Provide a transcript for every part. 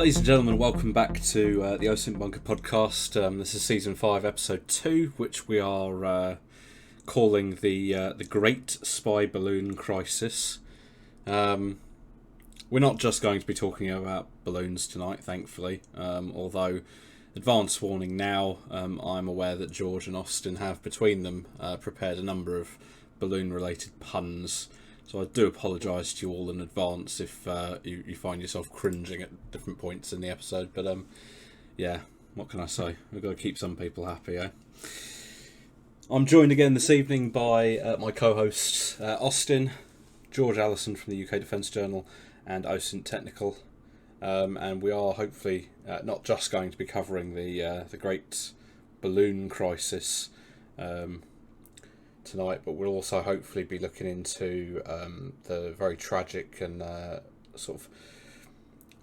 Ladies and gentlemen, welcome back to the Osint Bunker podcast. This is season 5, episode 2, which we are calling the Great Spy Balloon Crisis. We're not just going to be talking about balloons tonight, thankfully. Although, advance warning now, I'm aware that George and Austin have between them prepared a number of balloon-related puns. So I do apologise to you all in advance if you find yourself cringing at different points in the episode. But yeah, what can I say? We've got to keep some people happy, eh? I'm joined again this evening by my co-hosts Austin, George Allison from the UK Defence Journal, and Osinttechnical. And we are hopefully not just going to be covering the Great Balloon Crisis tonight, but we'll also hopefully be looking into the very tragic and sort of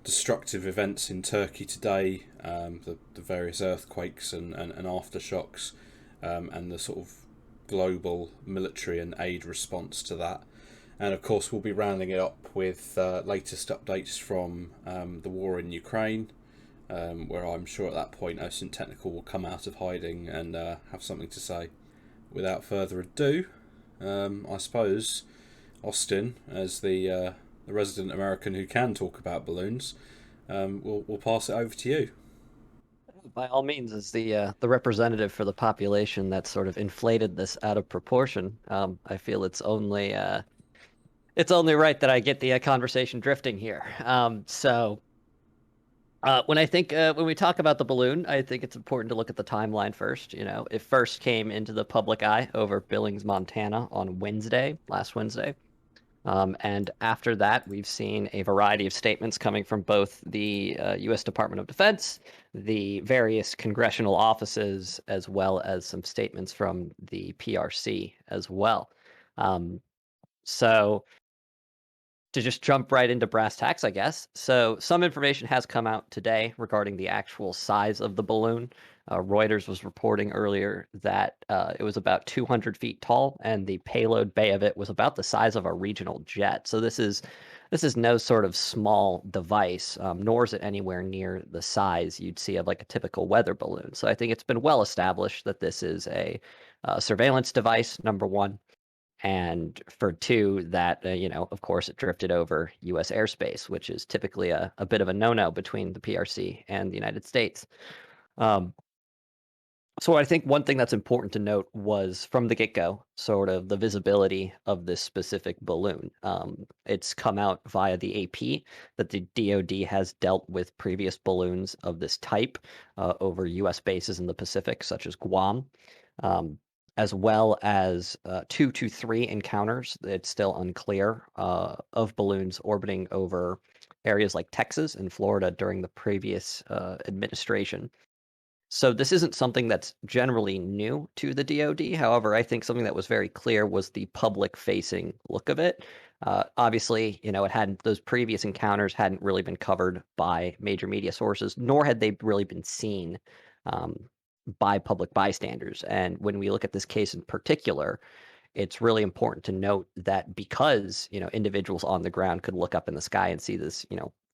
destructive events in Turkey today, the various earthquakes and aftershocks, and the sort of global military and aid response to that. And of course we'll be rounding it up with latest updates from the war in Ukraine, where I'm sure at that point Osinttechnical will come out of hiding and have something to say. Without further ado, I suppose, Austin, as the resident American who can talk about balloons, we'll pass it over to you. By all means, as the representative for the population that sort of inflated this out of proportion, I feel it's only right that I get the conversation drifting here. When we talk about the balloon, I think it's important to look at the timeline first. You know, it first came into the public eye over Billings, Montana on last Wednesday. And after that, we've seen a variety of statements coming from both the U.S. Department of Defense, the various congressional offices, as well as some statements from the PRC as well. So to just jump right into brass tacks, I guess. So some information has come out today regarding the actual size of the balloon. Reuters was reporting earlier that it was about 200 feet tall, and the payload bay of it was about the size of a regional jet. So this is no sort of small device, nor is it anywhere near the size you'd see of like a typical weather balloon. So I think it's been well established that this is a surveillance device, number one. And for two, that, of course, it drifted over U.S. airspace, which is typically a bit of a no-no between the PRC and the United States. So I think one thing that's important to note was from the get-go, sort of the visibility of this specific balloon. It's come out via the AP that the DoD has dealt with previous balloons of this type over U.S. bases in the Pacific, such as Guam. As well as 2 to 3 encounters, it's still unclear, of balloons orbiting over areas like Texas and Florida during the previous administration. So this isn't something that's generally new to the DoD. However, I think something that was very clear was the public-facing look of it. Obviously, those previous encounters hadn't really been covered by major media sources, nor had they really been seen by public bystanders. And when we look at this case in particular, it's really important to note that because, individuals on the ground could look up in the sky and see this,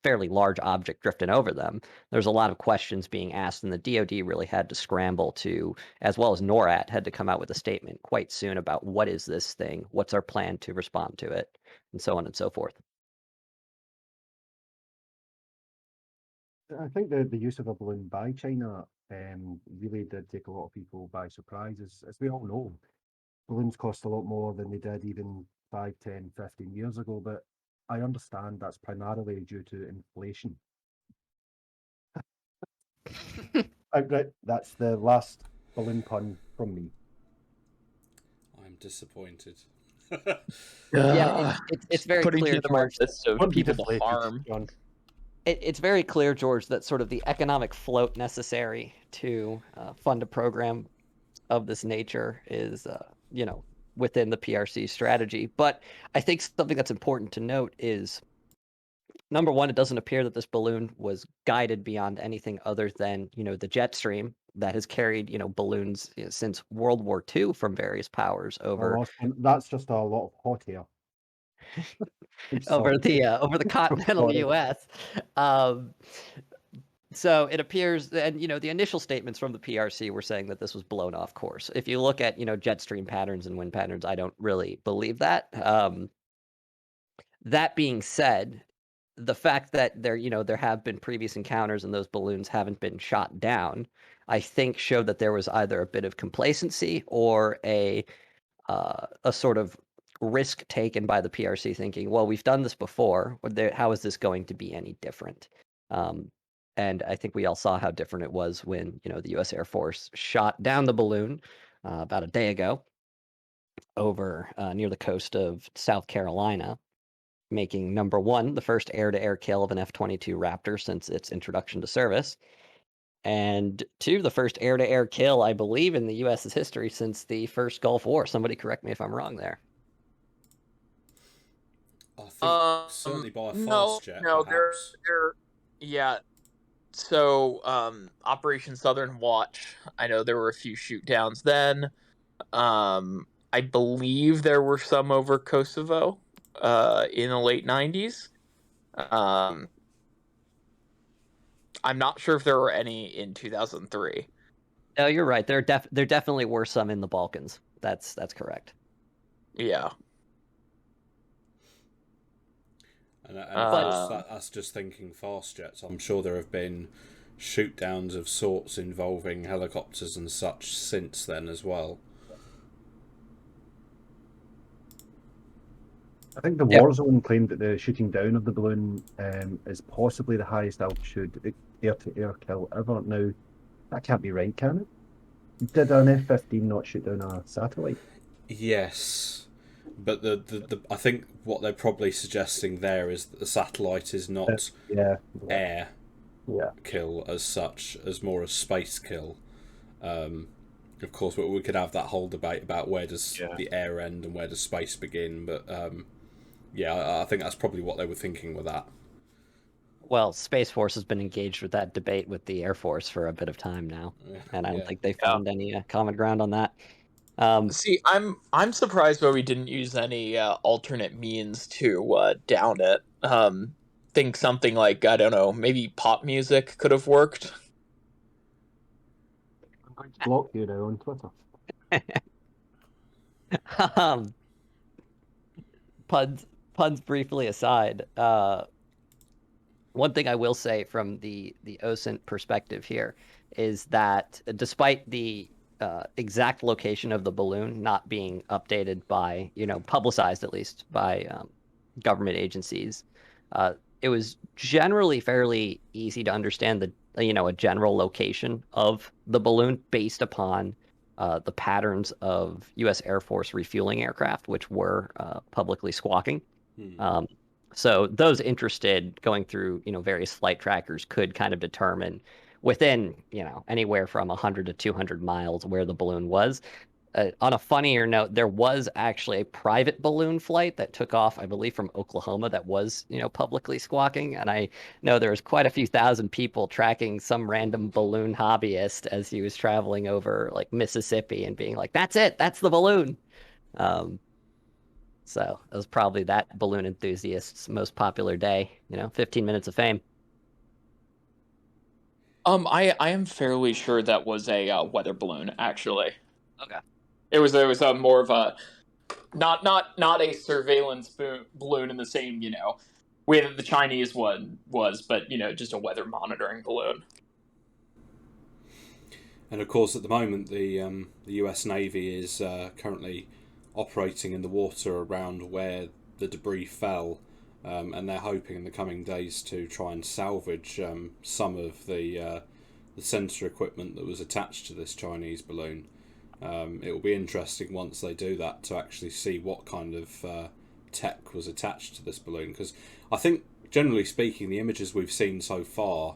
fairly large object drifting over them, there's a lot of questions being asked, and the DoD really had to scramble to, as well as NORAD, had to come out with a statement quite soon about what is this thing, what's our plan to respond to it, and so on and so forth. I think the use of a balloon by China really did take a lot of people by surprise. As we all know, balloons cost a lot more than they did even 5, 10, 15 years ago, but I understand that's primarily due to inflation. Right, that's the last balloon pun from me. I'm disappointed. Yeah, it's very clear, George, of people to harm. It's very clear, George, that sort of the economic float necessary to fund a program of this nature is, within the PRC strategy. But I think something that's important to note is, number one, it doesn't appear that this balloon was guided beyond anything other than, the jet stream that has carried, balloons since World War II from various powers over. That's just a lot of hot air. over the continental U.S. So it appears, and the initial statements from the PRC were saying that this was blown off course. If you look at jet stream patterns and wind patterns, I don't really believe that. That being said, the fact that there have been previous encounters and those balloons haven't been shot down, I think showed that there was either a bit of complacency or a sort of risk taken by the PRC, thinking, well, we've done this before. How is this going to be any different? And I think we all saw how different it was when the U.S. Air Force shot down the balloon about a day ago over near the coast of South Carolina, making number one the first air-to-air kill of an F-22 Raptor since its introduction to service, and two, the first air-to-air kill, I believe, in the U.S.'s history since the first Gulf War. Somebody correct me if I'm wrong there. I think certainly by a fast jet, perhaps. Yeah. So, Operation Southern Watch, I know there were a few shoot downs then. I believe there were some over Kosovo in the late 90s. I'm not sure if there were any in 2003. No, you're right. There definitely were some in the Balkans. That's correct. Yeah. And of course, that's just thinking fast jets. I'm sure there have been shoot downs of sorts involving helicopters and such since then as well. I think the Warzone claimed that the shooting down of the balloon is possibly the highest altitude air-to-air kill ever. Now, that can't be right, can it? Did an F-15 not shoot down a satellite? Yes, but the I think what they're probably suggesting there is that the satellite is not air kill as such, as more a space kill. Of course, we could have that whole debate about where does the air end and where does space begin, but I think that's probably what they were thinking with that. Well, Space Force has been engaged with that debate with the Air Force for a bit of time now, and I don't think they found any common ground on that. See, I'm surprised why we didn't use any alternate means to down it. Think something like, I don't know, maybe pop music could have worked. I'm going to block you now on Twitter. Puns briefly aside, one thing I will say from the Osint perspective here is that despite the exact location of the balloon not being updated by, publicized at least by government agencies, it was generally fairly easy to understand a general location of the balloon based upon the patterns of U.S. Air Force refueling aircraft, which were publicly squawking. So those interested going through, various flight trackers could kind of determine within, anywhere from 100 to 200 miles where the balloon was. On a funnier note, there was actually a private balloon flight that took off, I believe, from Oklahoma that was, publicly squawking. And I know there was quite a few thousand people tracking some random balloon hobbyist as he was traveling over like Mississippi and being like, "That's it, that's the balloon." So it was probably that balloon enthusiast's most popular day, 15 minutes of fame. I am fairly sure that was a weather balloon, actually. Okay. It was a more of a not a surveillance balloon in the same way that the Chinese one was, but just a weather monitoring balloon. And of course, at the moment, the U.S. Navy is currently operating in the water around where the debris fell, and they're hoping in the coming days to try and salvage some of the sensor equipment that was attached to this Chinese balloon. It will be interesting once they do that to actually see what kind of tech was attached to this balloon, because I think, generally speaking, the images we've seen so far,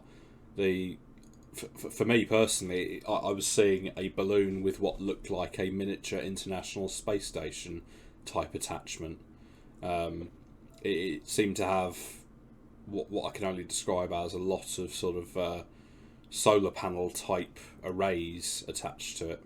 for me personally, I was seeing a balloon with what looked like a miniature International Space Station type attachment. It seemed to have what I can only describe as a lot of sort of solar panel type arrays attached to it.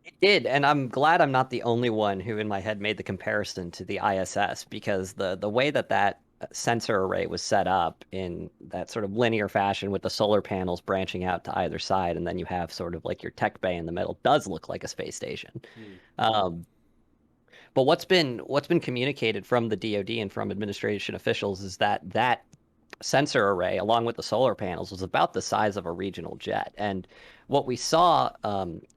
It did, and I'm glad I'm not the only one who in my head made the comparison to the ISS, because the way that sensor array was set up in that sort of linear fashion with the solar panels branching out to either side, and then you have sort of like your tech bay in the middle, does look like a space station. Um, but what's been communicated from the DoD and from administration officials is that that sensor array, along with the solar panels, was about the size of a regional jet. And what we saw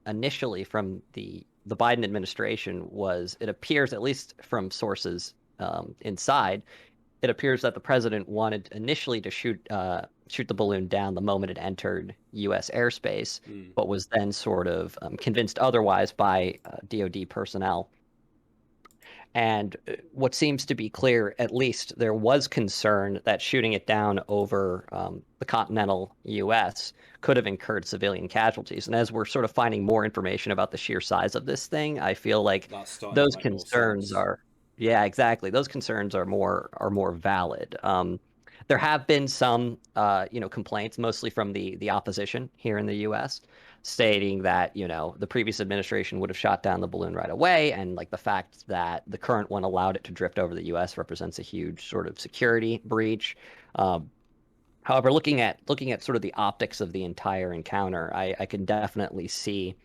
initially from the Biden administration was, it appears, at least from sources inside, it appears that the president wanted initially to shoot the balloon down the moment it entered U.S. airspace, but was then sort of convinced otherwise by DoD personnel. And what seems to be clear, at least there was concern that shooting it down over the continental U.S. could have incurred civilian casualties. And as we're sort of finding more information about the sheer size of this thing, I feel like That's starting those to make more concerns sense. are, yeah, exactly. Those concerns are more valid. There have been some, complaints, mostly from the opposition here in the U.S., stating that, the previous administration would have shot down the balloon right away, and like the fact that the current one allowed it to drift over the U.S. represents a huge sort of security breach. However, looking at sort of the optics of the entire encounter, I can definitely see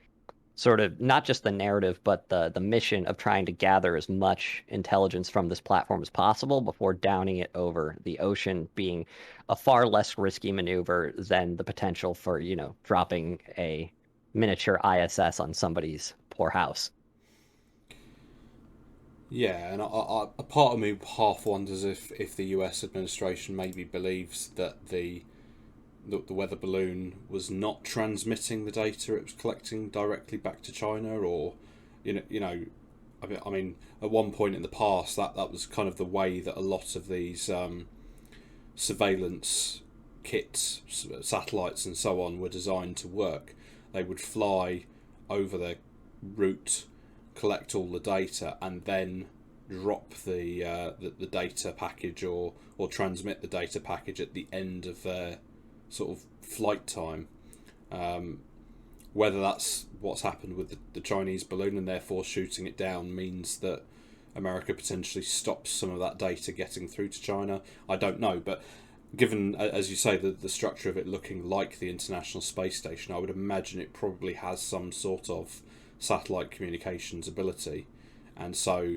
sort of not just the narrative, but the mission of trying to gather as much intelligence from this platform as possible before downing it over the ocean, being a far less risky maneuver than the potential for, dropping a miniature ISS on somebody's poor house. Yeah, and a part of me half wonders if the US administration maybe believes that the weather balloon was not transmitting the data it was collecting directly back to China, or I mean, at one point in the past that was kind of the way that a lot of these surveillance kits, satellites, and so on were designed to work. They would fly over their route, collect all the data, and then drop the data package or transmit the data package at the end of their sort of flight time. Whether that's what's happened with the Chinese balloon and therefore shooting it down means that America potentially stops some of that data getting through to China, I don't know. But given, as you say, the structure of it looking like the International Space Station, I would imagine it probably has some sort of satellite communications ability. And so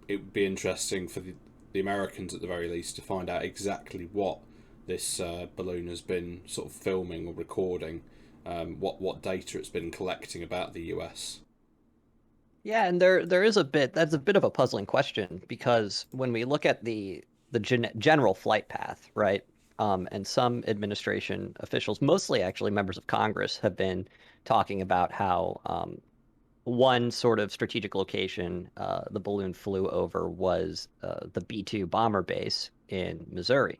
it would be interesting for the Americans, at the very least, to find out exactly what this balloon has been sort of filming or recording, what data it's been collecting about the US. Yeah, and there is that's a bit of a puzzling question, because when we look at the general flight path, right? And some administration officials, mostly actually members of Congress, have been talking about how one sort of strategic location the balloon flew over was the B-2 bomber base in Missouri,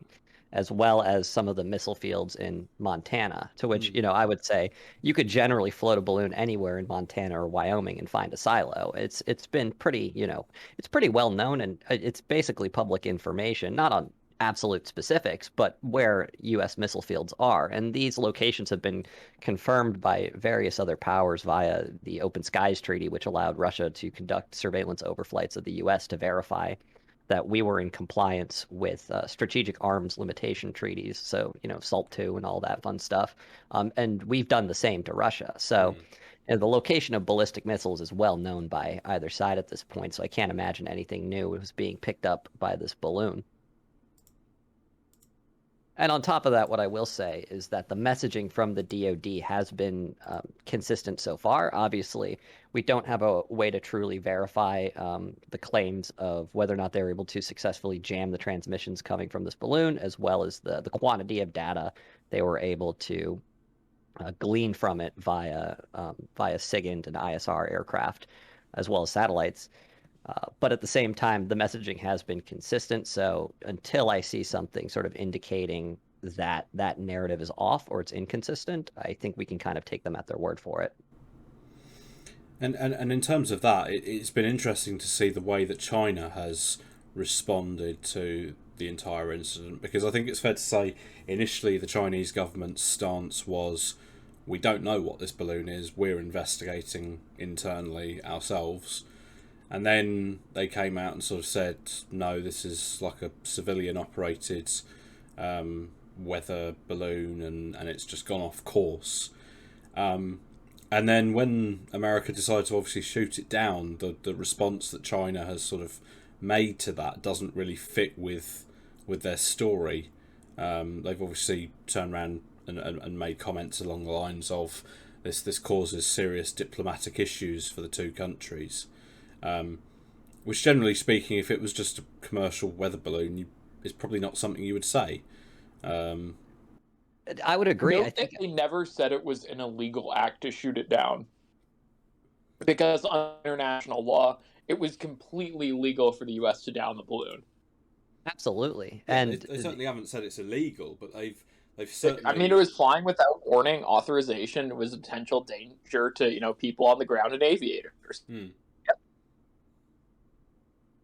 as well as some of the missile fields in Montana, to which, I would say you could generally float a balloon anywhere in Montana or Wyoming and find a silo. It's been pretty, it's pretty well known, and it's basically public information, not on absolute specifics, but where U.S. missile fields are. And these locations have been confirmed by various other powers via the Open Skies Treaty, which allowed Russia to conduct surveillance overflights of the U.S. to verify that we were in compliance with strategic arms limitation treaties. So, SALT II and all that fun stuff. And we've done the same to Russia. So, and the location of ballistic missiles is well known by either side at this point. So I can't imagine anything new was being picked up by this balloon. And on top of that, what I will say is that the messaging from the DoD has been consistent so far. Obviously, we don't have a way to truly verify the claims of whether or not they're able to successfully jam the transmissions coming from this balloon, as well as the quantity of data they were able to glean from it via SIGINT and ISR aircraft, as well as satellites. But at the same time, the messaging has been consistent. So until I see something sort of indicating that that narrative is off or it's inconsistent, I think we can kind of take them at their word for it. And in terms of that, it's been interesting to see the way that China has responded to the entire incident, because I think it's fair to say initially the Chinese government's stance was, we don't know what this balloon is, we're investigating internally ourselves. And then they came out and sort of said, no, this is like a civilian operated weather balloon, and it's just gone off course. And then when America decided to obviously shoot it down, the response that China has sort of made to that doesn't really fit with their story. They've obviously turned around and made comments along the lines of this causes serious diplomatic issues for the two countries. Which, generally speaking, if it was just a commercial weather balloon, it's probably not something you would say. I would agree. Note that they never said it was an illegal act to shoot it down, because under international law, it was completely legal for the U.S. to down the balloon. Absolutely, Yeah, and they certainly haven't said it's illegal, but they've certainly. I mean, it was flying without warning, authorization. It was a potential danger to people on the ground and aviators.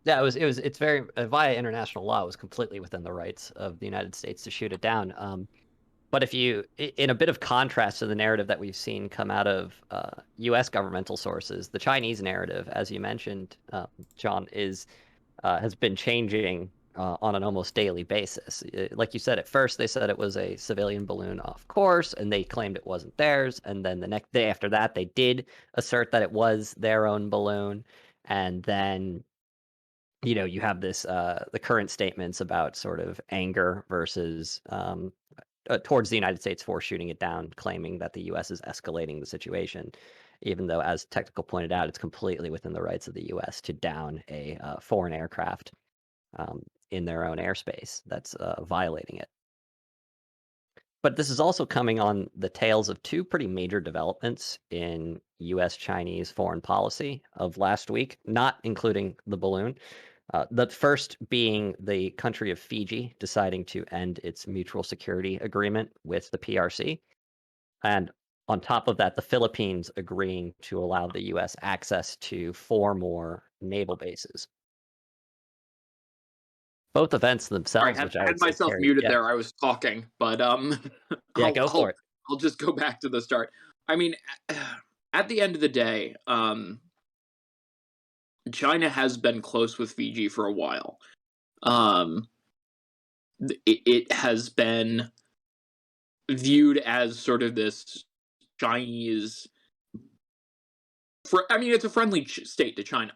Yeah, it's very via international law, it was completely within the rights of the United States to shoot it down. But if you, in a bit of contrast to the narrative that we've seen come out of U.S. governmental sources, the Chinese narrative, as you mentioned, John, has been changing on an almost daily basis. Like you said, at first they said it was a civilian balloon off course, and they claimed it wasn't theirs. And then the next day after that, they did assert that it was their own balloon. And then you have this the current statements about sort of anger versus towards the United States for shooting it down, claiming that the U.S. is escalating the situation, even though, as Technical pointed out, it's completely within the rights of the U.S. to down a foreign aircraft in their own airspace that's violating it. But this is also coming on the tails of two pretty major developments in U.S.-Chinese foreign policy of last week, not including the balloon. The first being the country of Fiji deciding to end its mutual security agreement with the PRC. And on top of that, the Philippines agreeing to allow the U.S. access to 4 more naval bases. Both events themselves, I which I had would say myself muted there. I was talking, but yeah, go for it. I'll just go back to the start. I mean, at the end of the day, China has been close with Fiji for a while. It has been viewed as sort of this Chinese. It's a friendly state to China.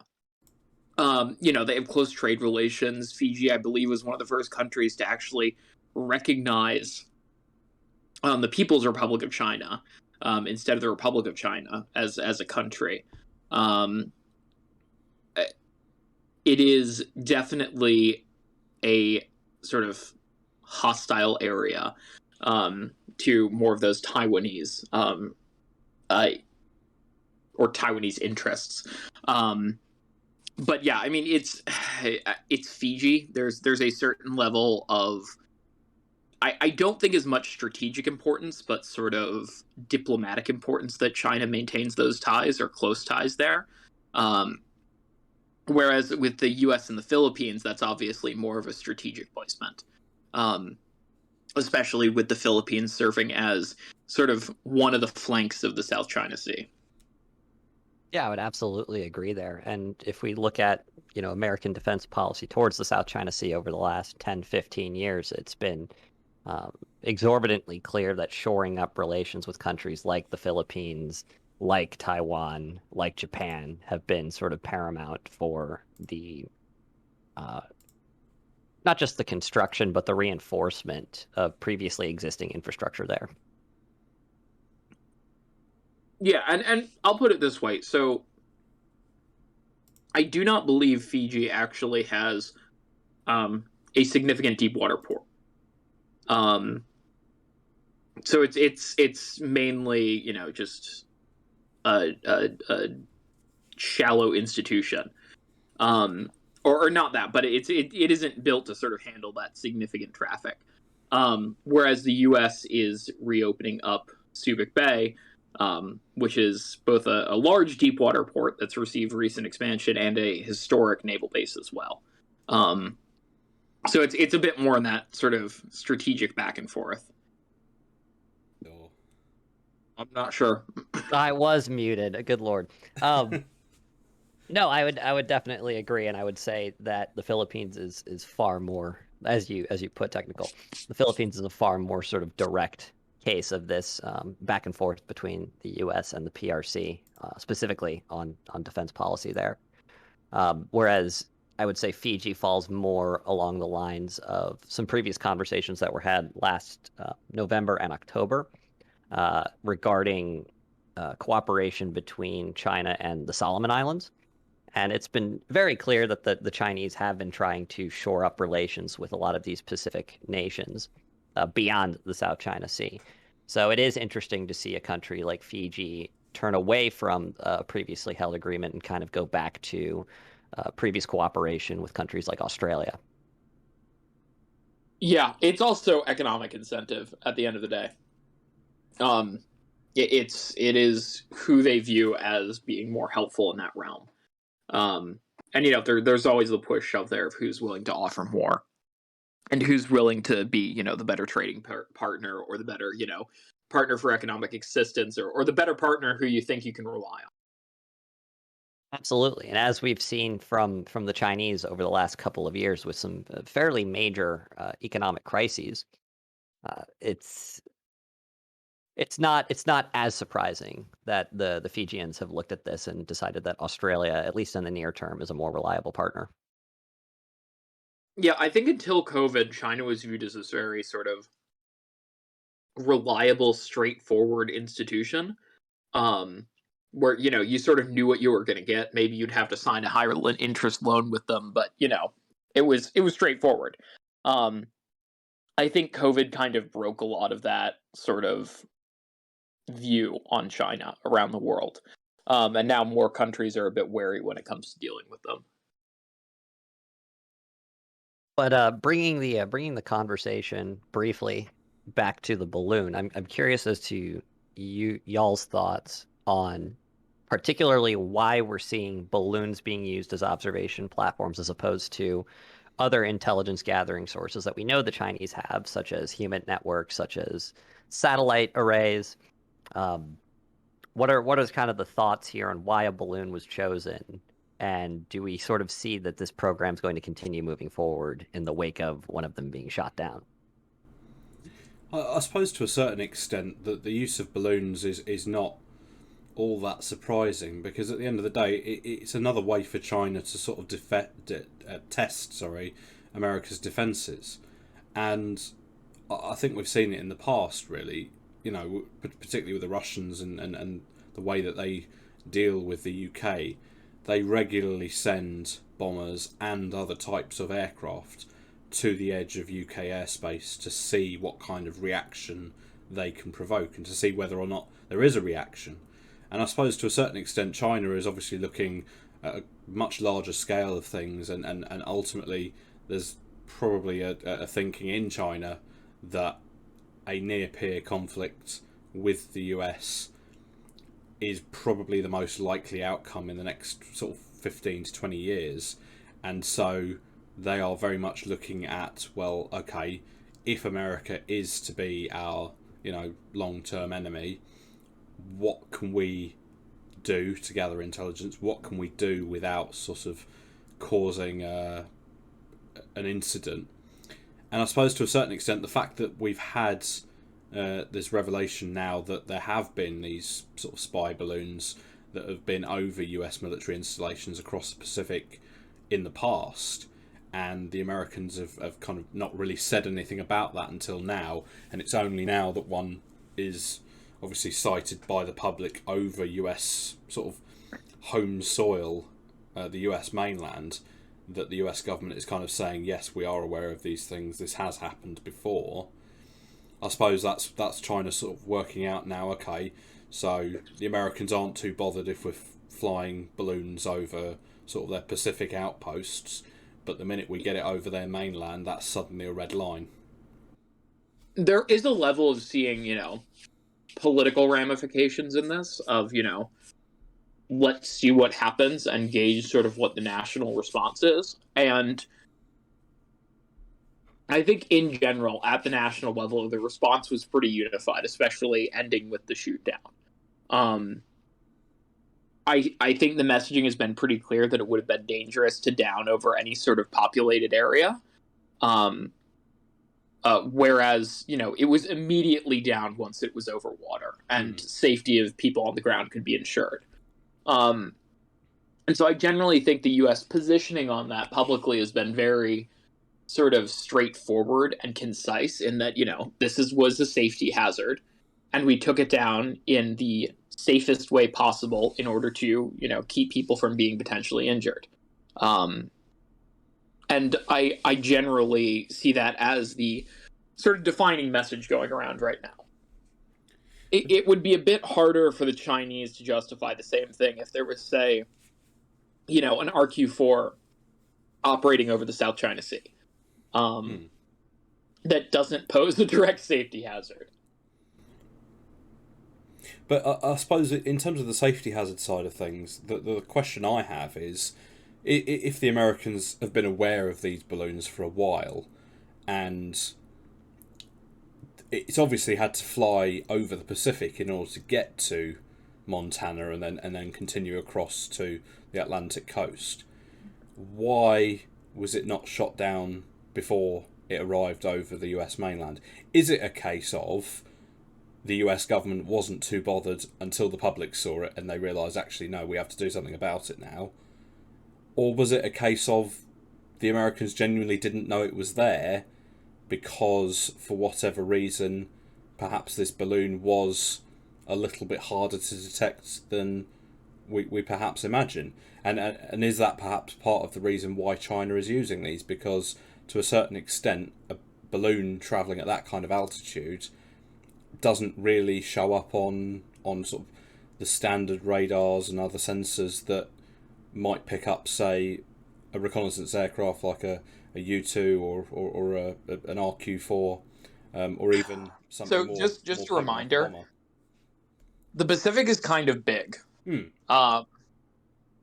They have close trade relations. Fiji, I believe, was one of the first countries to actually recognize the People's Republic of China instead of the Republic of China as a country. It is definitely a sort of hostile area to more of those Taiwanese or Taiwanese interests. But yeah, I mean, it's Fiji. There's a certain level of I don't think as much strategic importance, but sort of diplomatic importance that China maintains those ties or close ties there. Whereas with the U.S. and the Philippines, that's obviously more of a strategic placement, especially with the Philippines serving as sort of one of the flanks of the South China Sea. Yeah, I would absolutely agree there. And if we look at, American defense policy towards the South China Sea over the last 10, 15 years, it's been exorbitantly clear that shoring up relations with countries like the Philippines, like Taiwan, like Japan, have been sort of paramount for the not just the construction, but the reinforcement of previously existing infrastructure there. Yeah, and I'll put it this way. So I do not believe Fiji actually has a significant deep water port. So it's mainly just a shallow institution, or not that, but it isn't built to sort of handle that significant traffic. Whereas the U.S. is reopening up Subic Bay, which is both a large deep water port that's received recent expansion and a historic naval base as well. So it's a bit more in that sort of strategic back and forth. I'm not sure. I was muted. Good Lord. No, I would definitely agree, and I would say that the Philippines is far more, as you put, technical. The Philippines is a far more sort of direct case of this back and forth between the U.S. and the PRC, specifically on defense policy there. Whereas I would say Fiji falls more along the lines of some previous conversations that were had last November and October regarding cooperation between China and the Solomon Islands. And it's been very clear that the Chinese have been trying to shore up relations with a lot of these Pacific nations beyond the South China Sea. So it is interesting to see a country like Fiji turn away from a previously held agreement and kind of go back to previous cooperation with countries like Australia. Yeah, it's also economic incentive at the end of the day. It is who they view as being more helpful in that realm. And there's always the push out there of who's willing to offer more, and who's willing to be the better trading partner, or the better partner for economic existence, or the better partner who you think you can rely on. Absolutely. And as we've seen from the Chinese over the last couple of years with some fairly major economic crises, it's it's not as surprising that the Fijians have looked at this and decided that Australia, at least in the near term, is a more reliable partner. Yeah, I think until COVID, China was viewed as this very sort of reliable, straightforward institution. Um, where you sort of knew what you were going to get. Maybe you'd have to sign a higher interest loan with them, but it was straightforward. Um, I think COVID kind of broke a lot of that sort of view on China around the world, and now more countries are a bit wary when it comes to dealing with them. But bringing the conversation briefly back to the balloon, I'm curious as to y'all's thoughts on particularly why we're seeing balloons being used as observation platforms as opposed to other intelligence gathering sources that we know the Chinese have, such as human networks, such as satellite arrays. Um, what are kind of the thoughts here on why a balloon was chosen? And do we sort of see that this program is going to continue moving forward in the wake of one of them being shot down? I suppose to a certain extent that the use of balloons is not all that surprising, because at the end of the day, it's another way for China to sort of test America's defences. And I think we've seen it in the past, really, particularly with the Russians and the way that they deal with the UK. They regularly send bombers and other types of aircraft to the edge of UK airspace to see what kind of reaction they can provoke and to see whether or not there is a reaction. And I suppose to a certain extent, China is obviously looking at a much larger scale of things, and ultimately there's probably a thinking in China that a near peer conflict with the US is probably the most likely outcome in the next sort of 15 to 20 years. And so they are very much looking at, well, okay, if America is to be our, long-term enemy, what can we do to gather intelligence? What can we do without sort of causing an incident? And I suppose to a certain extent, the fact that we've had this revelation now that there have been these sort of spy balloons that have been over US military installations across the Pacific in the past, and the Americans have kind of not really said anything about that until now, and it's only now that one is obviously sighted by the public over US sort of home soil, the US mainland, that the US government is kind of saying, yes, we are aware of these things, this has happened before. I suppose that's China sort of working out now, okay, so the Americans aren't too bothered if we're flying balloons over sort of their Pacific outposts, but the minute we get it over their mainland, that's suddenly a red line. There is a level of seeing, political ramifications in this of, let's see what happens and gauge sort of what the national response is. And I think in general, at the national level, the response was pretty unified, especially ending with the shoot down. I think the messaging has been pretty clear that it would have been dangerous to down over any sort of populated area. Whereas, it was immediately down once it was over water, and safety of people on the ground could be ensured. And so I generally think the U.S. positioning on that publicly has been very sort of straightforward and concise in that, this was a safety hazard, and we took it down in the safest way possible in order to, keep people from being potentially injured. And I generally see that as the sort of defining message going around right now. It would be a bit harder for the Chinese to justify the same thing if there was, say, an RQ-4 operating over the South China Sea. That doesn't pose a direct safety hazard. But I suppose in terms of the safety hazard side of things, the question I have is, if the Americans have been aware of these balloons for a while, and it's obviously had to fly over the Pacific in order to get to Montana and then continue across to the Atlantic coast, why was it not shot down before it arrived over the US mainland? Is it a case of the US government wasn't too bothered until the public saw it and they realised, actually, no, we have to do something about it now? Or was it a case of the Americans genuinely didn't know it was there because, for whatever reason, perhaps this balloon was a little bit harder to detect than we perhaps imagine? And is that perhaps part of the reason why China is using these? Because, to a certain extent, a balloon travelling at that kind of altitude doesn't really show up on sort of the standard radars and other sensors that might pick up, say, a reconnaissance aircraft like a U-2 or an RQ-4, or even something so more. Just more a reminder, bomber. the Pacific is kind of big.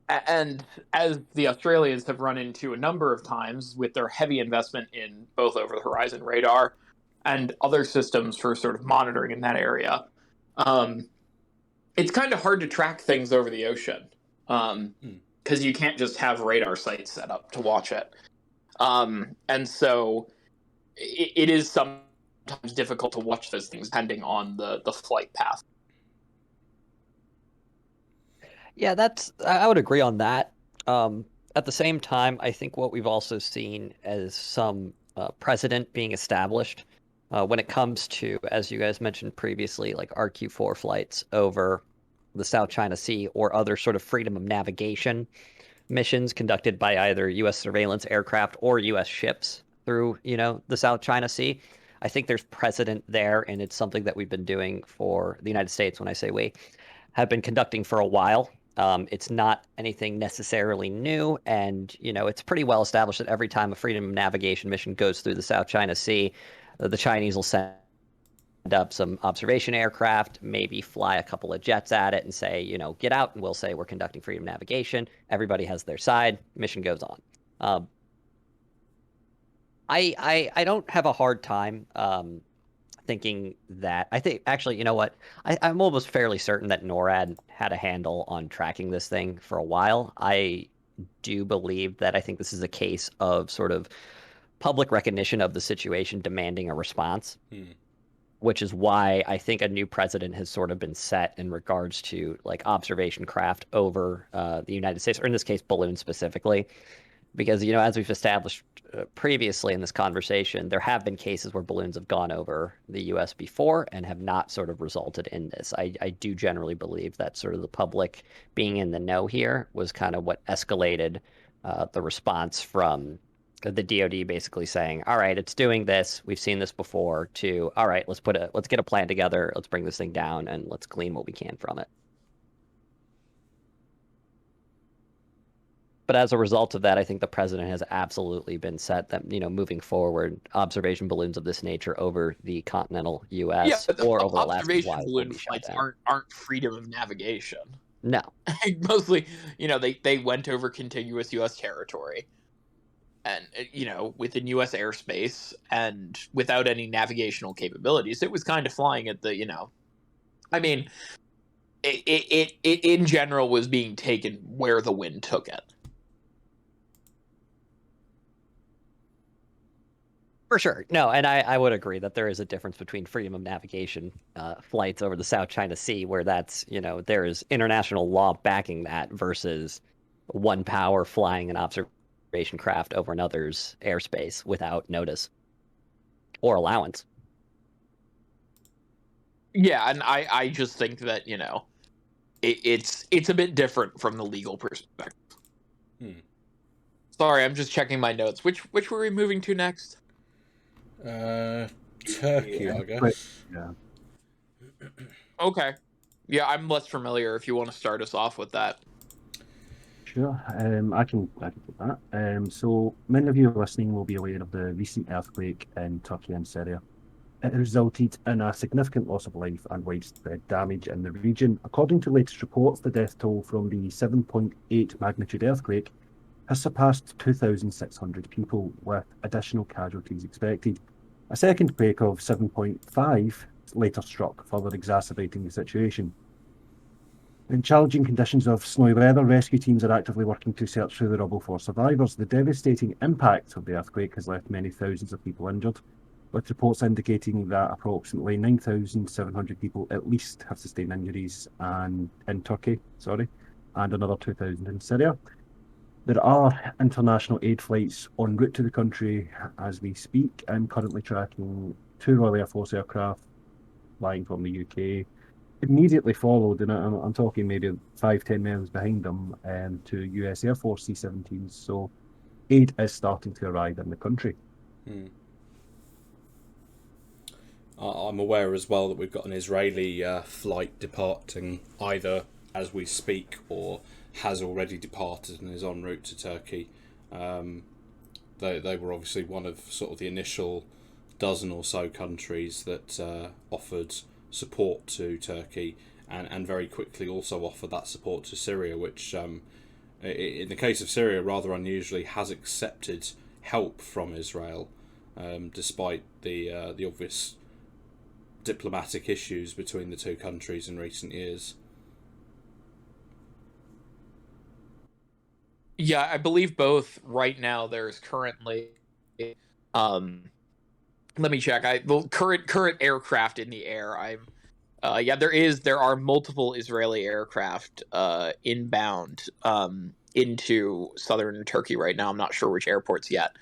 And as the Australians have run into a number of times with their heavy investment in both over-the-horizon radar and other systems for sort of monitoring in that area, it's kind of hard to track things over the ocean. Because you can't just have radar sites set up to watch it. And so it is sometimes difficult to watch those things depending on the flight path. Yeah, I would agree on that. At the same time, I think what we've also seen as some precedent being established when it comes to, as you guys mentioned previously, like RQ-4 flights over the South China Sea or other sort of freedom of navigation missions conducted by either U.S. surveillance aircraft or U.S. ships through, the South China Sea. I think there's precedent there, and it's something that we've been doing for the United States. When I say we, have been conducting for a while. It's not anything necessarily new, and it's pretty well established that every time a freedom of navigation mission goes through the South China Sea, the Chinese will send up some observation aircraft, maybe fly a couple of jets at it and say, get out, and we'll say we're conducting freedom navigation. Everybody has their side. Mission goes on. I don't have a hard time thinking that. I think, actually, you know what? I'm almost fairly certain that NORAD had a handle on tracking this thing for a while. I do believe that I think this is a case of sort of public recognition of the situation demanding a response. Which is why I think a new precedent has sort of been set in regards to like observation craft over the United States, or in this case, balloons specifically. Because, as we've established previously in this conversation, there have been cases where balloons have gone over the U.S. before and have not sort of resulted in this. I do generally believe that sort of the public being in the know here was kind of what escalated the response from the DoD basically saying, all right, it's doing this, we've seen this before, to, all right, let's get a plan together, let's bring this thing down, and let's glean what we can from it. But as a result of that, I think the president has absolutely been set that, moving forward, observation balloons of this nature over the continental U.S. or over Alaska's observation waters balloon will be shot flights down. aren't freedom of navigation. No. Mostly, they went over contiguous U.S. territory, and within U.S. airspace, and without any navigational capabilities. It was kind of flying at the, I mean, it in general was being taken where the wind took it. For sure. No, and I would agree that there is a difference between freedom of navigation flights over the South China Sea, where that's, there is international law backing that, versus one power flying an observation craft over another's airspace without notice or allowance. Yeah, and I just think that, it's a bit different from the legal perspective. Sorry, I'm just checking my notes. Which were we moving to next? Turkey, I guess. Yeah. Okay. Yeah, I'm less familiar if you want to start us off with that. Sure, I can do that. So many of you listening will be aware of the recent earthquake in Turkey and Syria. It resulted in a significant loss of life and widespread damage in the region. According to latest reports, the death toll from the 7.8 magnitude earthquake has surpassed 2,600 people, with additional casualties expected. A second quake of 7.5 later struck, further exacerbating the situation. In challenging conditions of snowy weather, rescue teams are actively working to search through the rubble for survivors. The devastating impact of the earthquake has left many thousands of people injured, with reports indicating that approximately 9,700 people at least have sustained injuries in Turkey, and another 2,000 in Syria. There are international aid flights en route to the country as we speak. I'm currently tracking 2 Royal Air Force aircraft flying from the UK. Immediately followed, and I'm talking maybe 5-10 minutes behind them, to US Air Force C-17s. So aid is starting to arrive in the country. I'm aware as well that we've got an Israeli flight departing either as we speak or has already departed and is en route to Turkey. They were obviously one of sort of the initial dozen or so countries that offered support to Turkey, and very quickly also offered that support to Syria, which in the case of Syria rather unusually has accepted help from Israel, despite the obvious diplomatic issues between the two countries in recent years. Yeah, I believe both. Right now there's currently let me check. The current aircraft in the air. There are multiple Israeli aircraft inbound into southern Turkey right now. I'm not sure which airports yet.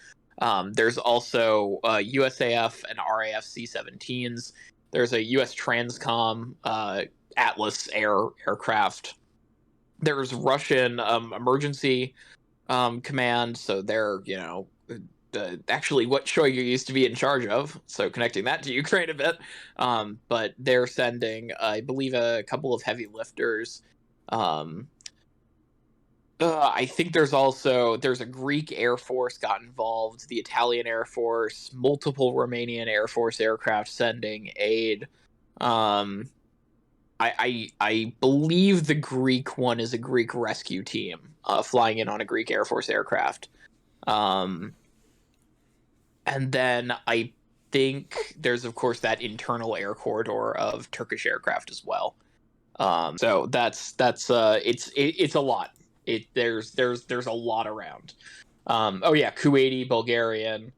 There's also USAF and RAF C-17s. There's a US Transcom Atlas aircraft. There's Russian emergency command, so they're actually what Shoigu used to be in charge of, so connecting that to Ukraine a bit. But they're sending, I believe, a couple of heavy lifters. I think there's a Greek Air Force got involved, the Italian Air Force, multiple Romanian Air Force aircraft sending aid. I believe the Greek one is a Greek rescue team flying in on a Greek Air Force aircraft. And then I think there's, of course, that internal air corridor of Turkish aircraft as well. So that's it's a lot. There's a lot around. Kuwaiti, Bulgarian.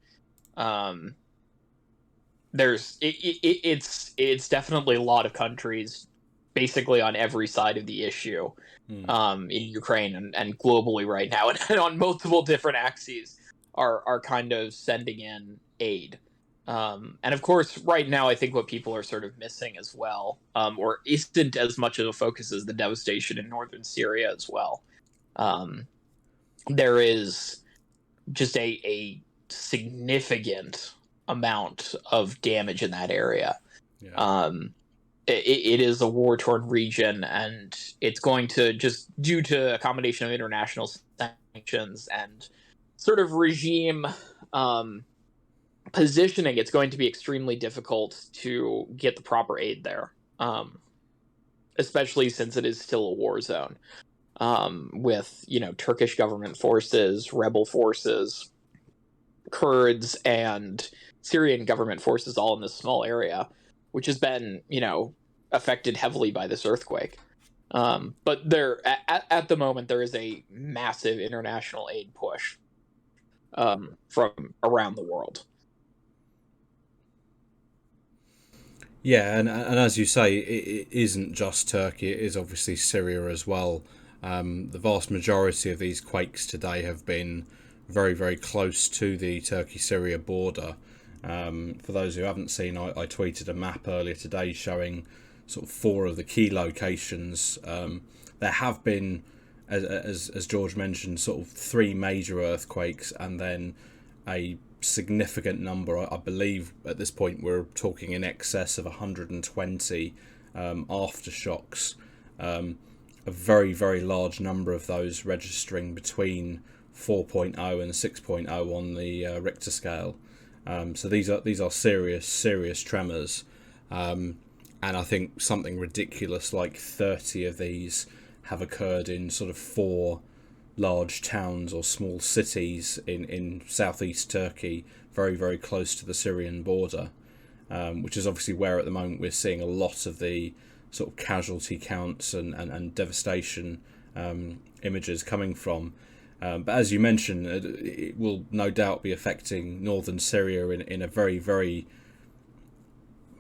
It's definitely a lot of countries, basically on every side of the issue, in Ukraine and globally right now, and on multiple different axes are kind of sending in aid. And of course, right now, I think what people are sort of missing as well, or isn't as much of a focus, as the devastation in northern Syria as well. There is just a significant amount of damage in that area. Yeah. It is a war-torn region, and it's going to, just due to a combination of international sanctions and sort of regime positioning, it's going to be extremely difficult to get the proper aid there, especially since it is still a war zone, with Turkish government forces, rebel forces, Kurds, and Syrian government forces all in this small area, which has been affected heavily by this earthquake. But at the moment there is a massive international aid push from around the world. Yeah, and as you say, it isn't just Turkey, it is obviously Syria as well. The vast majority of these quakes today have been very, very close to the Turkey-Syria border. For those who haven't seen, I tweeted a map earlier today showing sort of 4 of the key locations. There have been, as George mentioned, sort of 3 major earthquakes and then a significant number. I believe at this point we're talking in excess of 120 aftershocks. A very, very large number of those registering between 4.0 and 6.0 on the Richter scale. So these are serious tremors. And I think something ridiculous like 30 of these have occurred in sort of 4 large towns or small cities in southeast Turkey, very, very close to the Syrian border, which is obviously where at the moment we're seeing a lot of the sort of casualty counts and devastation images coming from. But as you mentioned, it will no doubt be affecting northern Syria in a very, very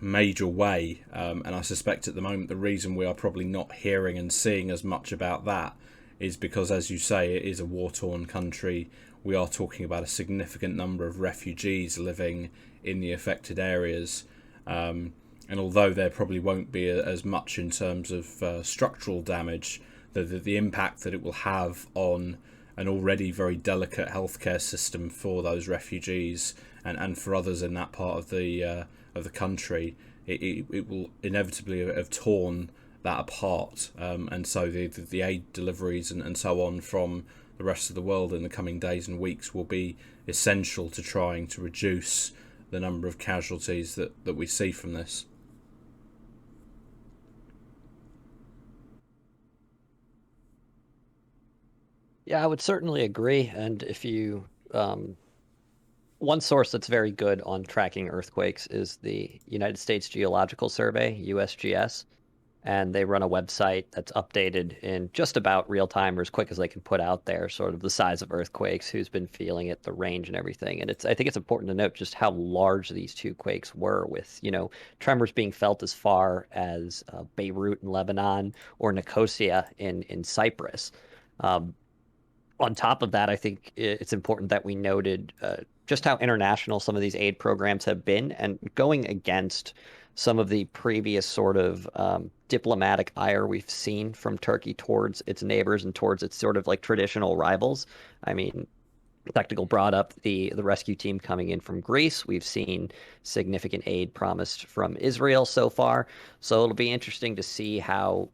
major way. And I suspect at the moment the reason we are probably not hearing and seeing as much about that is because, as you say, it is a war-torn country. We are talking about a significant number of refugees living in the affected areas. And although there probably won't be as much in terms of structural damage, the impact that it will have on an already very delicate healthcare system for those refugees and for others in that part of the country, it will inevitably have torn that apart, and so the aid deliveries and so on from the rest of the world in the coming days and weeks will be essential to trying to reduce the number of casualties that we see from this. Yeah, I would certainly agree. And if you, one source that's very good on tracking earthquakes is the United States Geological Survey, USGS. And they run a website that's updated in just about real time or as quick as they can put out there, sort of the size of earthquakes, who's been feeling it, the range and everything. And I think it's important to note just how large these 2 quakes were, with, tremors being felt as far as Beirut in Lebanon or Nicosia in Cyprus. On top of that, I think it's important that we noted just how international some of these aid programs have been, and going against some of the previous sort of diplomatic ire we've seen from Turkey towards its neighbors and towards its sort of like traditional rivals. I mean, Technical brought up the rescue team coming in from Greece. We've seen significant aid promised from Israel so far. So it'll be interesting to see how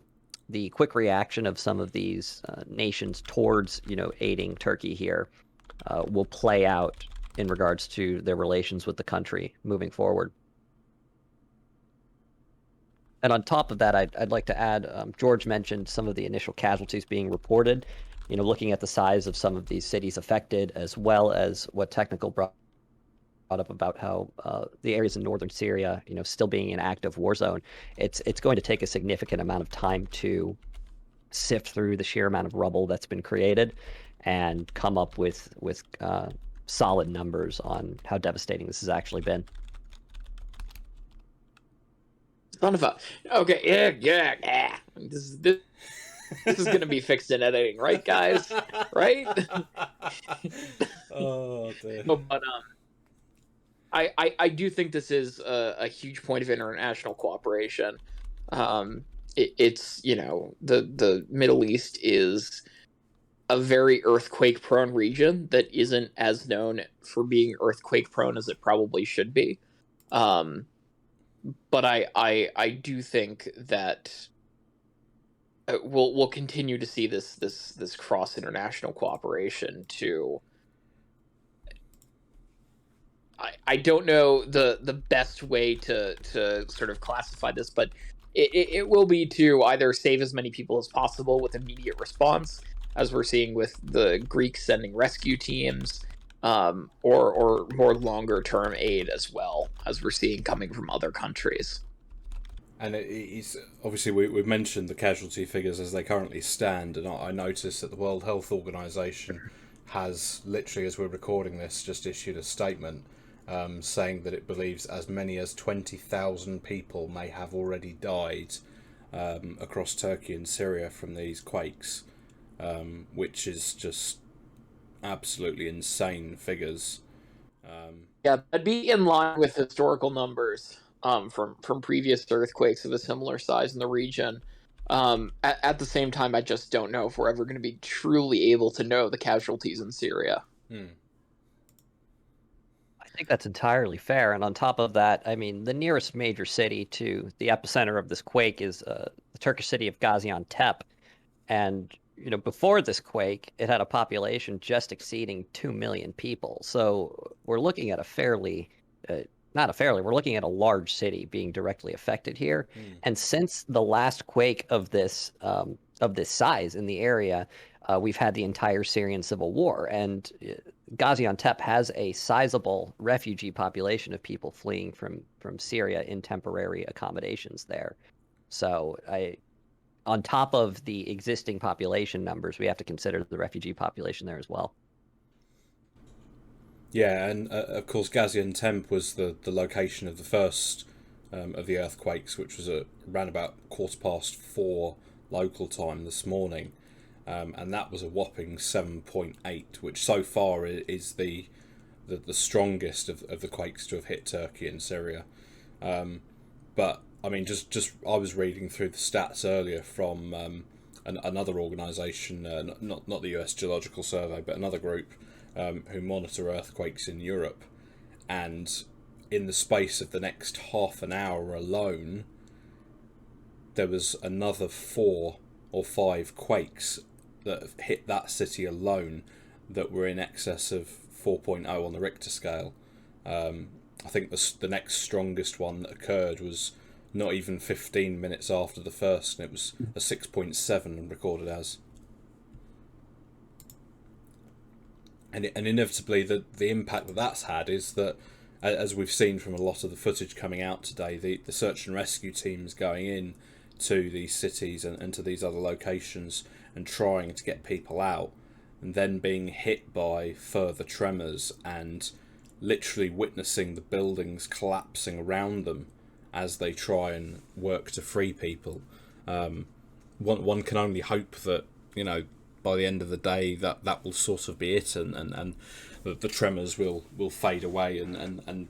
the quick reaction of some of these nations towards, aiding Turkey here will play out in regards to their relations with the country moving forward. And on top of that, I'd like to add, George mentioned some of the initial casualties being reported, looking at the size of some of these cities affected, as well as what Technical brought up about how the areas in northern Syria, still being an active war zone. It's going to take a significant amount of time to sift through the sheer amount of rubble that's been created and come up with solid numbers on how devastating this has actually been. Son of a. Okay, yeah. This is gonna be fixed in editing, right, guys? Right? Oh dear. No, but I do think this is a huge point of international cooperation. It's the Middle East is a very earthquake prone region that isn't as known for being earthquake prone as it probably should be. But I do think that we'll continue to see this cross international cooperation to. I don't know the best way to sort of classify this, but it will be to either save as many people as possible with immediate response, as we're seeing with the Greeks sending rescue teams, or more longer term aid as well, as we're seeing coming from other countries. And it's obviously we've mentioned the casualty figures as they currently stand, and I noticed that the World Health Organization has literally, as we're recording this, just issued a statement saying that it believes as many as 20,000 people may have already died across Turkey and Syria from these quakes, which is just absolutely insane figures. Yeah, that'd be in line with historical numbers from previous earthquakes of a similar size in the region. At the same time, I just don't know if we're ever going to be truly able to know the casualties in Syria. I think that's entirely fair. And on top of that, I mean, the nearest major city to the epicenter of this quake is the Turkish city of Gaziantep. And, before this quake, it had a population just exceeding 2 million people. So we're looking at we're looking at a large city being directly affected here. And since the last quake of this size in the area, we've had the entire Syrian civil war. And Gaziantep has a sizable refugee population of people fleeing from Syria in temporary accommodations there. So on top of the existing population numbers, we have to consider the refugee population there as well. Yeah, and of course Gaziantep was the location of the first of the earthquakes, which was around about 4:15 local time this morning, and that was a whopping 7.8, which so far is the strongest of the quakes to have hit Turkey and Syria. But I mean, just I was reading through the stats earlier from another organisation, not the US Geological Survey, but another group who monitor earthquakes in Europe, and in the space of the next half an hour alone, there was another 4 or 5 quakes that have hit that city alone that were in excess of 4.0 on the Richter scale. I think the next strongest one that occurred was not even 15 minutes after the first, and it was a 6.7 recorded as. And inevitably, the impact that that's had is that, as we've seen from a lot of the footage coming out today, the search and rescue teams going in to these cities and to these other locations and trying to get people out, and then being hit by further tremors and literally witnessing the buildings collapsing around them as they try and work to free people. One can only hope that, by the end of the day that will sort of be it, and the tremors will fade away, and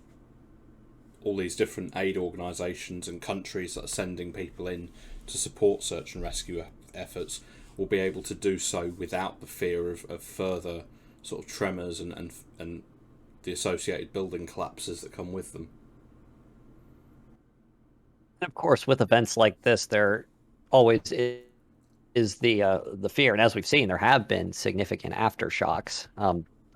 all these different aid organisations and countries that are sending people in to support search and rescue efforts will be able to do so without the fear of further sort of tremors and the associated building collapses that come with them. And of course, with events like this, there always is the fear, and as we've seen, there have been significant aftershocks.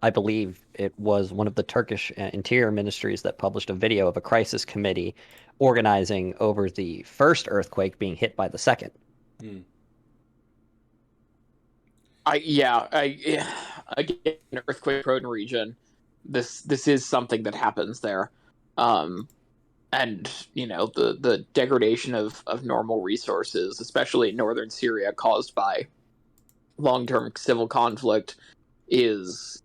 I believe it was one of the Turkish interior ministries that published a video of a crisis committee organizing over the first earthquake being hit by the second. Again, earthquake-prone region. This is something that happens there, and the degradation of normal resources, especially in northern Syria, caused by long-term civil conflict, is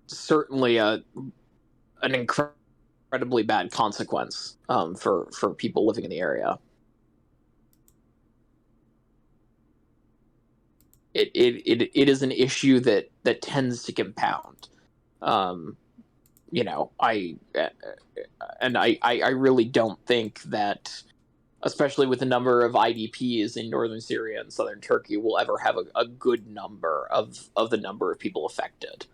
certainly an incredibly bad consequence for people living in the area. It is an issue that tends to compound. I really don't think that, especially with the number of IDPs in northern Syria and southern Turkey, we'll ever have a good number of the number of people affected.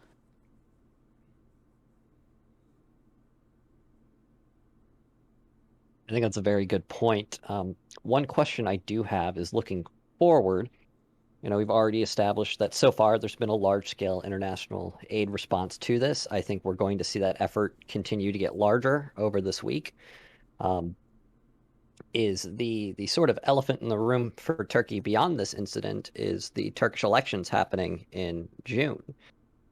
I think that's a very good point. One question I do have is looking forward. We've already established that so far there's been a large-scale international aid response to this. I think we're going to see that effort continue to get larger over this week. Is the sort of elephant in the room for Turkey beyond this incident is the Turkish elections happening in June.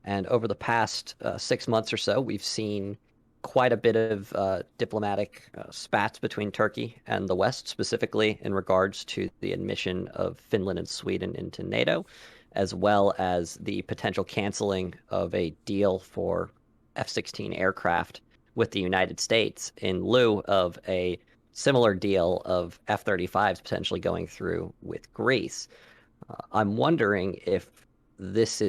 And over the past 6 months or so, we've seen quite a bit of diplomatic spats between Turkey and the West, specifically in regards to the admission of Finland and Sweden into NATO, as well as the potential canceling of a deal for F-16 aircraft with the United States in lieu of a similar deal of F-35s potentially going through with Greece. I'm wondering if this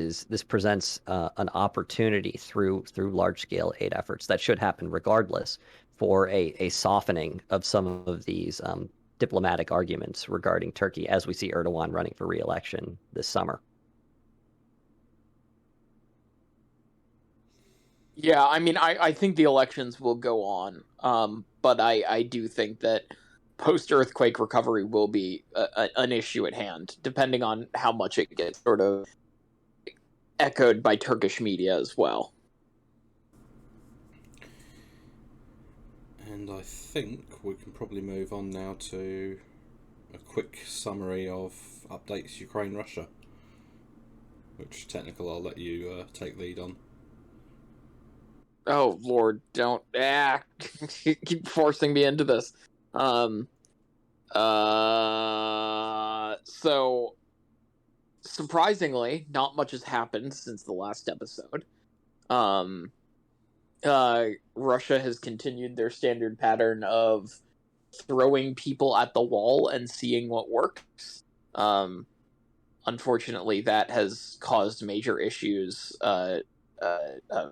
presents an opportunity through large-scale aid efforts that should happen regardless for a softening of some of these diplomatic arguments regarding Turkey as we see Erdogan running for re-election this summer. Yeah, I mean, I think the elections will go on, but I do think that post-earthquake recovery will be an issue at hand, depending on how much it gets sort of echoed by Turkish media as well. And I think we can probably move on now to a quick summary of updates Ukraine-Russia, which technical I'll let you take lead on. Oh Lord, don't keep forcing me into this. So surprisingly, not much has happened since the last episode. Russia has continued their standard pattern of throwing people at the wall and seeing what works. Unfortunately, that has caused major issues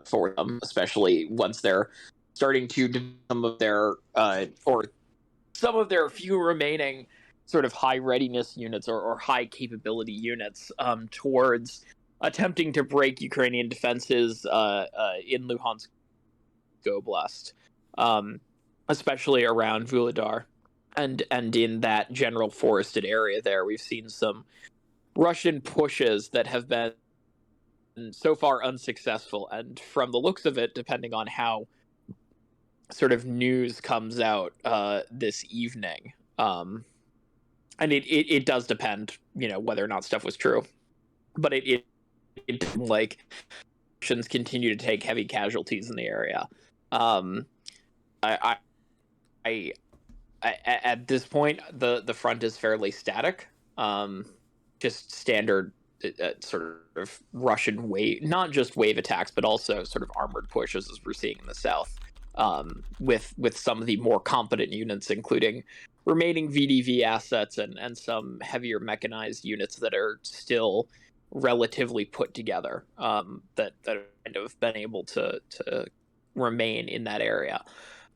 for them, especially once they're starting to develop some of their few remaining sort of high readiness units or high capability units towards attempting to break Ukrainian defenses in Luhansk Oblast, especially around Vuhledar and in that general forested area there. We've seen some Russian pushes that have been so far unsuccessful, and from the looks of it, depending on how sort of news comes out this evening, and it does depend, whether or not stuff was true, but it like Russians continue to take heavy casualties in the area. I at this point the front is fairly static, just standard sort of Russian wave, not just wave attacks, but also sort of armored pushes as we're seeing in the south, with some of the more competent units, including remaining VDV assets and some heavier mechanized units that are still relatively put together, that have kind of been able to remain in that area.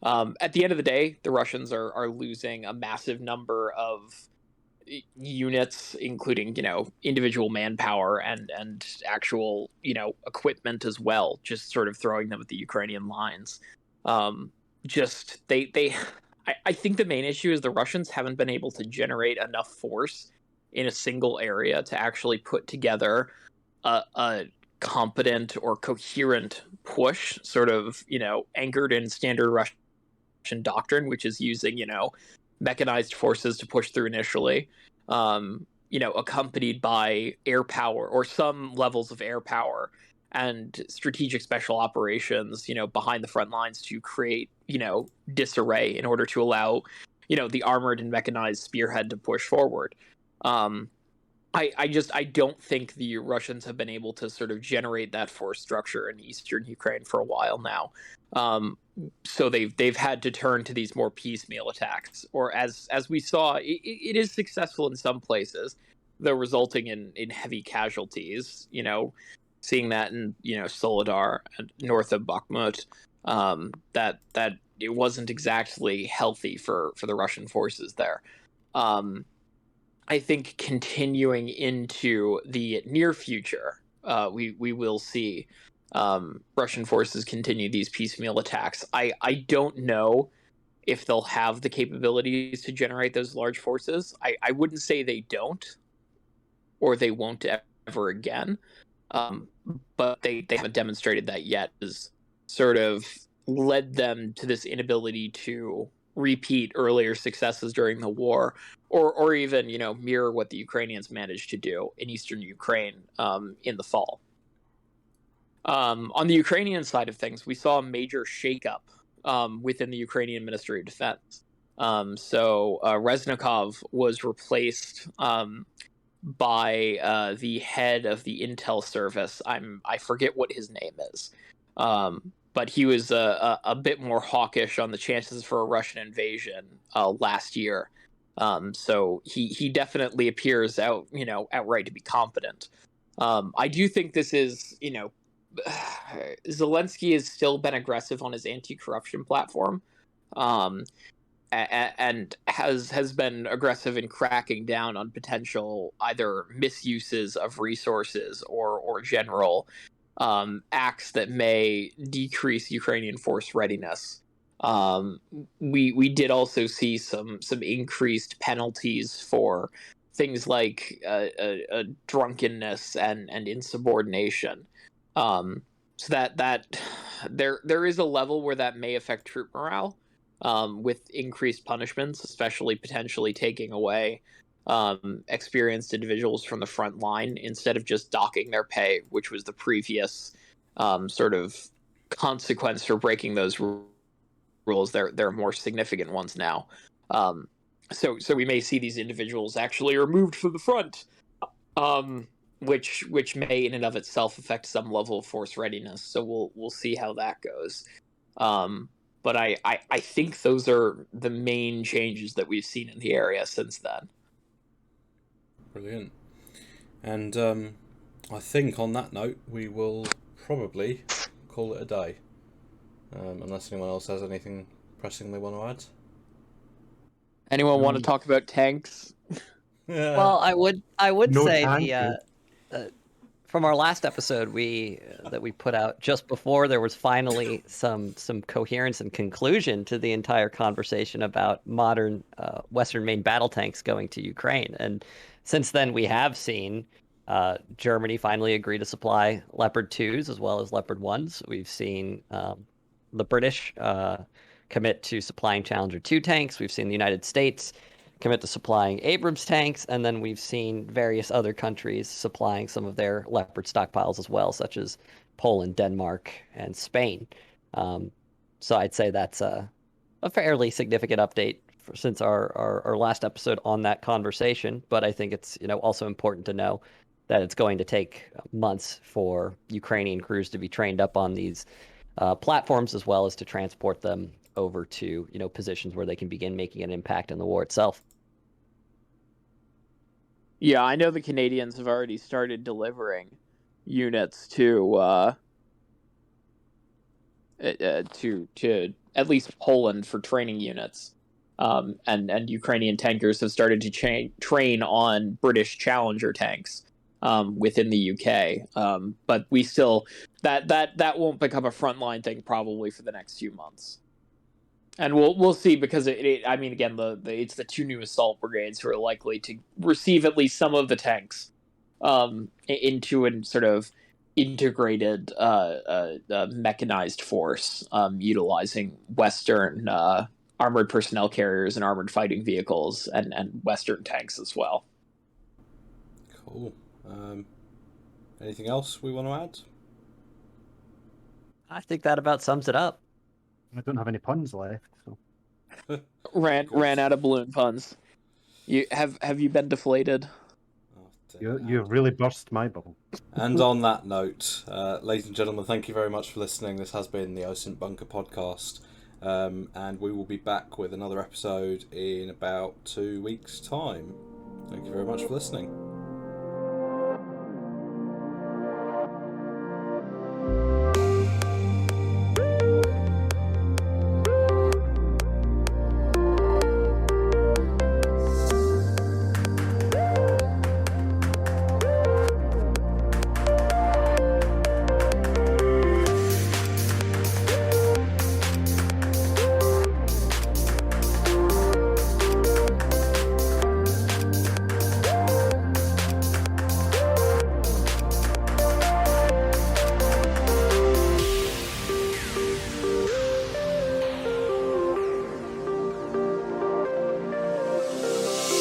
At the end of the day, the Russians are losing a massive number of units, including individual manpower and actual equipment as well, just sort of throwing them at the Ukrainian lines. I think the main issue is the Russians haven't been able to generate enough force in a single area to actually put together a competent or coherent push, sort of anchored in standard Russian doctrine, which is using mechanized forces to push through initially, accompanied by air power or some levels of air power and strategic special operations, behind the front lines to create, disarray in order to allow, the armored and mechanized spearhead to push forward. I don't think the Russians have been able to sort of generate that force structure in eastern Ukraine for a while now. So they've had to turn to these more piecemeal attacks, or as we saw, it is successful in some places, though resulting in heavy casualties. Seeing that in Soledar and north of Bakhmut, that it wasn't exactly healthy for the Russian forces there. I think continuing into the near future, we will see Russian forces continue these piecemeal attacks. I don't know if they'll have the capabilities to generate those large forces. I wouldn't say they don't, or they won't ever again. But they haven't demonstrated that yet. Has sort of led them to this inability to repeat earlier successes during the war, or even mirror what the Ukrainians managed to do in eastern Ukraine in the fall. On the Ukrainian side of things, we saw a major shakeup within the Ukrainian Ministry of Defense. So Reznikov was replaced by the head of the intel service. I forget what his name is, but he was a bit more hawkish on the chances for a Russian invasion last year. So he definitely appears outright to be confident. I do think this is, Zelensky has still been aggressive on his anti-corruption platform, and has been aggressive in cracking down on potential either misuses of resources or general acts that may decrease Ukrainian force readiness. We did also see some increased penalties for things like drunkenness and insubordination. So that there is a level where that may affect troop morale, with increased punishments, especially potentially taking away experienced individuals from the front line instead of just docking their pay, which was the previous sort of consequence for breaking those rules. There are more significant ones now. So we may see these individuals actually removed from the front, which may in and of itself affect some level of force readiness. So we'll see how that goes. But I think those are the main changes that we've seen in the area since then. Brilliant. And I think on that note, we will probably call it a day. Unless anyone else has anything pressing they want to add. Anyone want to talk about tanks? Yeah. Well, I would No say tank, from our last episode that we put out just before, there was finally some coherence and conclusion to the entire conversation about modern Western main battle tanks going to Ukraine. And since then, we have seen Germany finally agree to supply Leopard 2s as well as Leopard 1s. We've seen the British commit to supplying Challenger 2 tanks. We've seen the United States commit to supplying Abrams tanks, and then we've seen various other countries supplying some of their Leopard stockpiles as well, such as Poland, Denmark, and Spain. So I'd say that's a fairly significant update since our last episode on that conversation. But I think it's also important to know that it's going to take months for Ukrainian crews to be trained up on these platforms, as well as to transport them over to positions where they can begin making an impact in the war itself. Yeah, I know the Canadians have already started delivering units to at least Poland for training units, and Ukrainian tankers have started to train on British Challenger tanks within the UK. But we still that won't become a frontline thing probably for the next few months. And we'll see, because I mean, again, it's the two new assault brigades who are likely to receive at least some of the tanks into a sort of integrated mechanized force, utilizing Western armored personnel carriers and armored fighting vehicles and Western tanks as well. Cool. Anything else we want to add? I think that about sums it up. I don't have any puns left, so Ran out of balloon puns. Have you been deflated? you've really burst my bubble. And on that note, ladies and gentlemen, thank you very much for listening. This has been the Osint Bunker podcast, and we will be back with another episode in about 2 weeks' time. Thank you very much for listening.